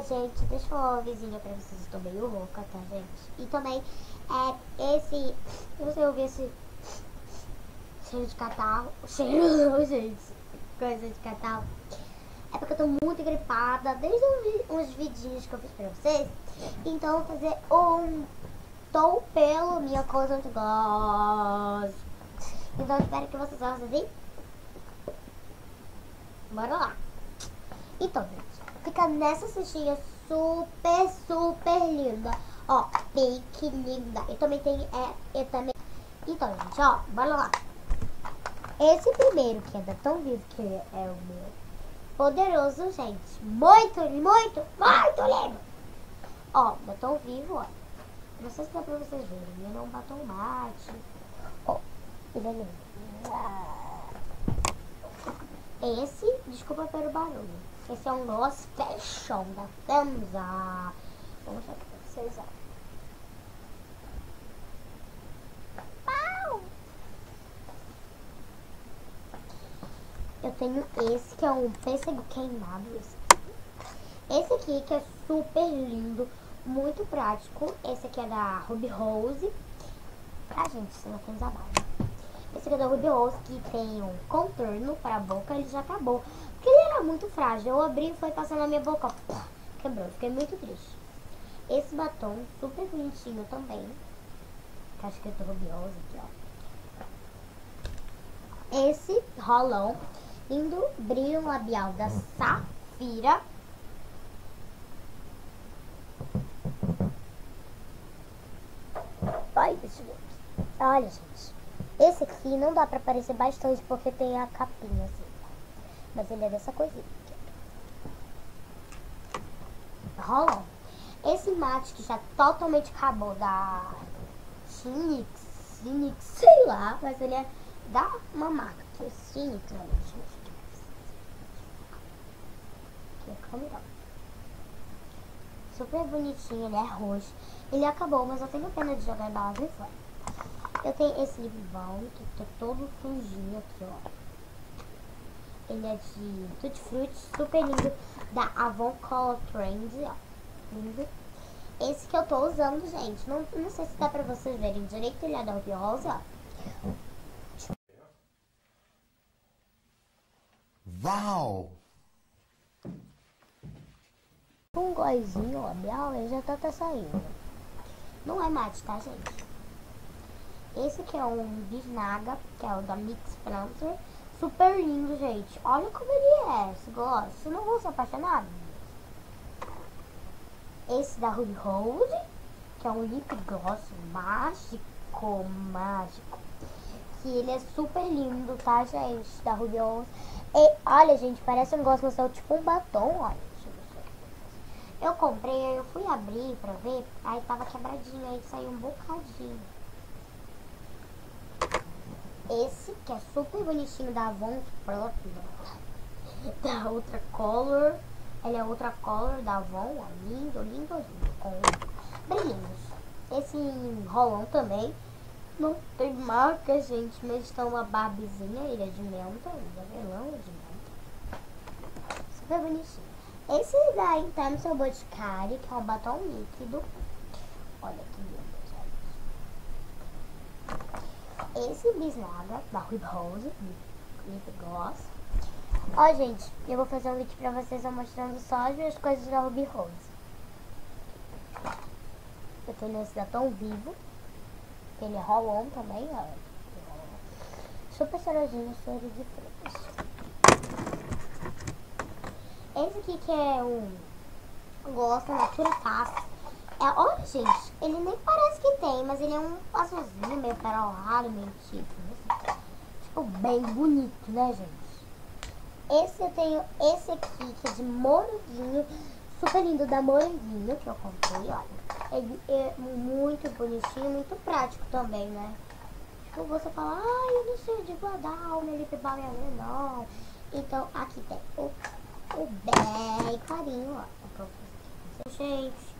gente, deixa eu falar uma vizinha pra vocês, estou meio louca, tá, gente? E também, esse, você ouviu esse cheiro de catarro, cheiro não, gente, coisa de catarro, é porque eu tô muito gripada, desde uns vidinhos que eu fiz pra vocês, então eu vou fazer um tom pelo minha coisa de gás, então eu espero que vocês gostem assim. Bora lá. Então, gente, fica nessa cestinha super, super linda. Ó, bem que linda. Eu também tenho, Então, gente, ó, bora lá. Esse primeiro, que é da Tão Vivo, que é o meu poderoso, gente. Muito, muito, muito lindo. Ó, da Tão Vivo, ó. Não sei se dá pra vocês verem. Ele é um batom mate. Ó, ele é lindo. Esse, desculpa pelo barulho. Esse é um Lost Fashion da Famza. Vou mostrar pra vocês, ó. Pau! Eu tenho esse que é um pêssego queimado. Esse aqui que é super lindo, muito prático. Esse aqui é da Ruby Rose. Ah, gente, isso não tem desabado. Esse aqui é da Ruby Rose, que tem um contorno para a boca, ele já acabou. Porque ele era muito frágil. Eu abri e foi passando na minha boca, ó, quebrou. Fiquei muito triste. Esse batom, super bonitinho também. Que acho que é da Ruby Rose aqui, ó. Esse rolão, lindo brilho labial da Safira. Olha, gente. Esse aqui não dá pra aparecer bastante porque tem a capinha assim. Mas ele é dessa coisinha aqui. Rolão. Esse mate que já totalmente acabou da Chinix, sei lá. Mas ele é da uma marca que é Chinix. Aqui é câmera. Super bonitinho, ele é roxo. Ele acabou, mas eu tenho pena de jogar a embalagem fora. Eu tenho esse lip balm, que tá todo sujinho aqui, ó. Ele é de Tutti Frutti, super lindo, da Avon Color Trend, ó. Lindo. Esse que eu tô usando, gente, não sei se dá pra vocês verem direito, ele é da Ruby Rose, ó. Uau! Um góizinho labial, ele já tá saindo. Não é mate, tá, gente? Esse aqui é um bisnaga, que é o da Mix Prancer. Super lindo, gente. Olha como ele é, esse gloss. Vocês não vão se apaixonar? Esse da Ruby Rose, que é um lip gloss mágico, que ele é super lindo, tá, gente? Da Ruby Rose. E, olha, gente, parece um gloss, mas é tipo um batom, olha. Eu comprei, eu fui abrir pra ver, aí tava quebradinho, aí saiu um bocadinho. Esse, que é super bonitinho, da Avon próprio, da Ultra Color. Ele é Ultra Color da Avon, ó, lindo, lindo, lindo, com brilhinhos. Esse rolão também, não tem marca, gente, mas tá uma Barbiezinha, ele é de menta, ele é melão, ele é de menta. Super bonitinho. Esse da Intenso Boticário, que é um batom líquido. Olha que lindo, gente. Esse bisnaga, da Ruby Rose, lip gloss. Ó, gente, eu vou fazer um vídeo pra vocês mostrando só as minhas coisas da Ruby Rose. Eu tenho esse da Tão Vivo. Ele é roll-on também, ó. Super cheirosinho, cheiro de frutas. Esse aqui que é um gloss da Natura Fácil. Olha, gente, ele nem parece que tem, mas ele é um azulzinho, meio perolado, meio tipo, tipo, bem bonito, né, gente? Esse eu tenho esse aqui, que é de moranguinho, super lindo, da Moranguinho, que eu comprei, olha. Ele é muito bonitinho, muito prático também, né? Tipo, você fala, eu não sei de guardar o meu lip balm, não. Então, aqui tem o bem clarinho, ó. Gente,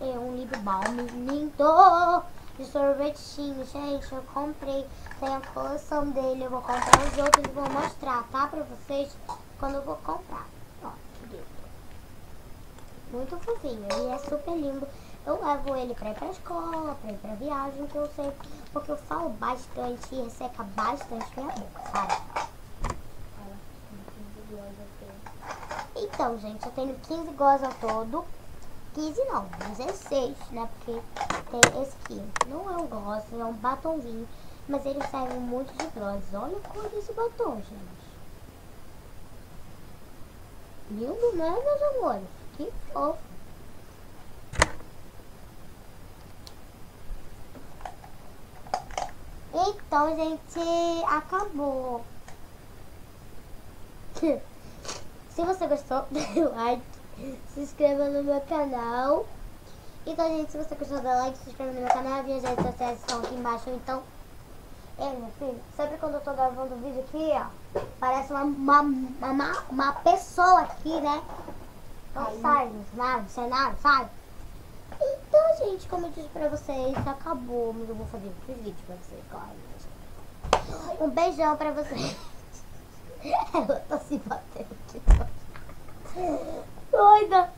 é um lip balm lindo de sorvetinho, gente. Eu comprei, tem a coleção dele. Eu vou comprar os outros e vou mostrar, tá? Pra vocês quando eu vou comprar. Ó, que lindo. muito fofinho. Ele é super lindo. Eu levo ele pra ir pra escola, pra ir pra viagem, que eu sei. Porque eu falo bastante e resseca bastante minha boca, sabe? Então, gente, eu tenho 15 gós ao todo. 15 não, 16, né? Porque tem esse aqui. Não é um gloss, é um batonzinho. Mas ele serve muito de gloss. Olha a cor desse batom, gente. Lindo, né, meus amores? Que fofo. Então, gente, acabou. Se você gostou, dê like, se inscreva no meu canal. Então, gente, se você gostou, dê like, se inscreva no meu canal. Minhas redes sociais estão aqui embaixo. Então, meu filho, sempre quando eu tô gravando o vídeo aqui, ó, parece uma pessoa aqui, né? Não sai no cenário, sabe? Então, gente, como eu disse pra vocês, acabou. Mas eu vou fazer outros vídeos pra vocês, claro. Um beijão pra vocês. Ela tá se batendo aqui. Doida.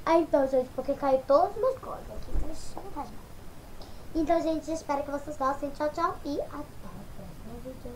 Então, gente, porque caiu todas as minhas coisas aqui. Deixa eu rasgar. Então, gente, espero que vocês gostem. Tchau, tchau. E até o próximo vídeo.